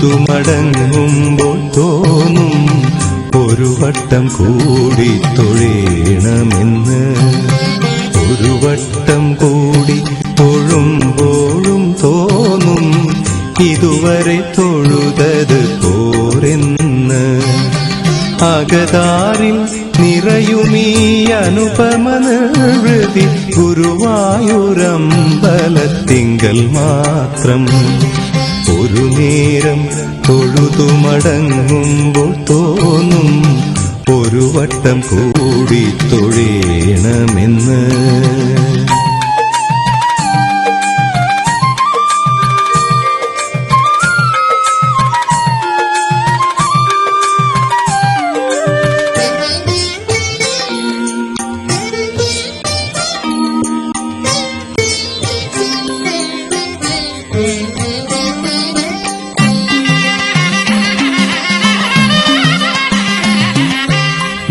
തൊഴുതുമടങ്ങുമ്പോൾ തോന്നും ഒരു വട്ടം കൂടി തൊഴേണമെന്ന്. ഒരു വട്ടം കൂടി തൊഴുമ്പോഴും തോന്നും ഇതുവരെ തൊഴുതത് പോരെന്ന്. അകതാരിൽ നിറയുമീ അനുപമ നിർവൃതി ഗുരുവായൂരമ്പലത്തിങ്കൽ മാത്രം. ഒരു നേരം തൊഴുതുമടങ്ങുമ്പോൾ തോന്നും ഒരു വട്ടം കൂടി തൊഴേണമെന്ന്.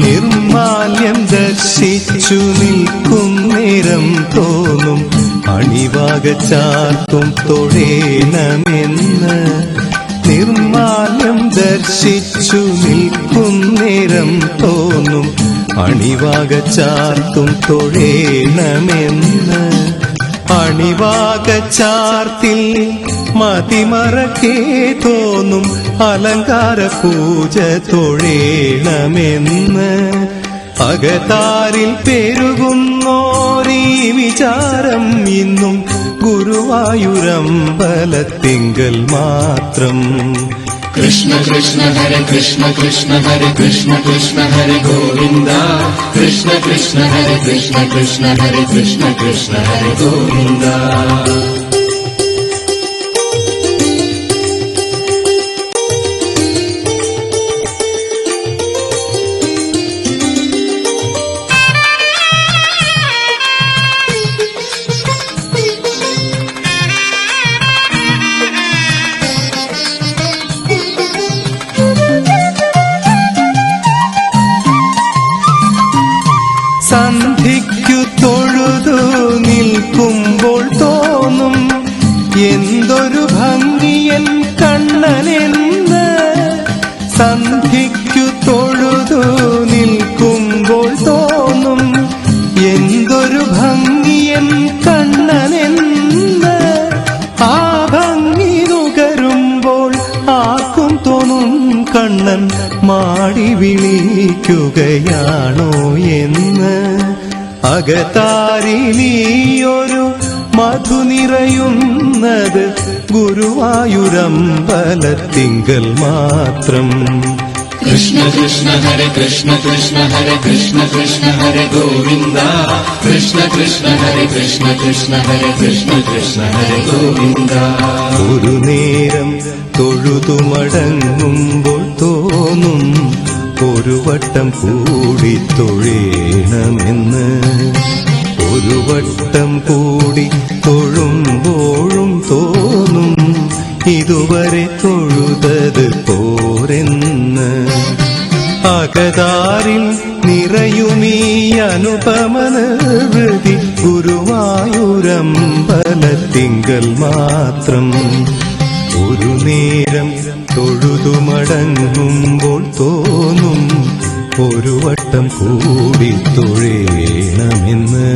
നിർമാല്യം ദർശിച്ചു നിൽക്കും നേരം തോന്നും അണിവാക ചാർത്തും തൊഴേണമെന്ന്. നിർമാല്യം ദർശിച്ചു നിൽക്കും നേരം തോന്നും അണിവാക ചാർത്തും തൊഴേണമെന്ന്. അണിവാക ചാർത്തിൽ മതിമറക്കേ തോന്നും അലങ്കാര പൂജ തൊഴേണമെന്ന്. അകതാരിൽ പെരുകുന്നോരീ വിചാരം ഇന്നും ഗുരുവായൂരമ്പലത്തിങ്കൽ മാത്രം. കൃഷ്ണ കൃഷ്ണ ഹരേ കൃഷ്ണ കൃഷ്ണ ഹരേ കൃഷ്ണ കൃഷ്ണ ഹരേ ഗോവിന്ദ. കൃഷ്ണ കൃഷ്ണ ഹരേ കൃഷ്ണ കൃഷ്ണ ഹരേ കൃഷ്ണ കൃഷ്ണ ഹരേ ഗോവിന്ദ. സന്ധിക്കു തൊഴുതു നിൽക്കുമ്പോൾ തോന്നും എന്തൊരു ഭംഗിയൻ കണ്ണനെന്ന്. സന്ധിക്കു തൊഴുതു നിൽക്കുമ്പോൾ തോന്നും എന്തൊരു ഭംഗിയൻ കണ്ണനെന്ന്. ആ ഭംഗി നുകരുമ്പോൾ ആർക്കും തോന്നും കണ്ണൻ മാടി വിളിക്കുകയാണോ എന്ന്. അകതാരിലീയൊരു മധു നിറയുന്നത് ഗുരുവായൂരമ്പലത്തിങ്കൽ മാത്രം. കൃഷ്ണ കൃഷ്ണ ഹരേ കൃഷ്ണ കൃഷ്ണ ഹരേ കൃഷ്ണ കൃഷ്ണ ഹരേ ഗോവിന്ദ. കൃഷ്ണ കൃഷ്ണ ഹരേ കൃഷ്ണ കൃഷ്ണ ഹരേ കൃഷ്ണ കൃഷ്ണ ഹരേ ഗോവിന്ദ. ഒരു നേരം തൊഴുതുമടങ്ങുമ്പോൾ തോന്നും ഒരു വട്ടം കൂടി തൊഴേണമെന്ന്. ഒരു വട്ടം കൂടി തൊഴുമ്പോഴും തോന്നും ഇതുവരെ തൊഴുതത് പോരെന്ന്. അകതാരിൽ നിറയുമീ അനുപമ നിർവൃതി ഗുരുവായൂരമ്പലത്തിങ്കൽ മാത്രം. ഒരു നേരം തൊഴുതുമടങ്ങുമ്പോൾ തോന്നും ഒരു വട്ടം കൂടി തൊഴേണമെന്ന്.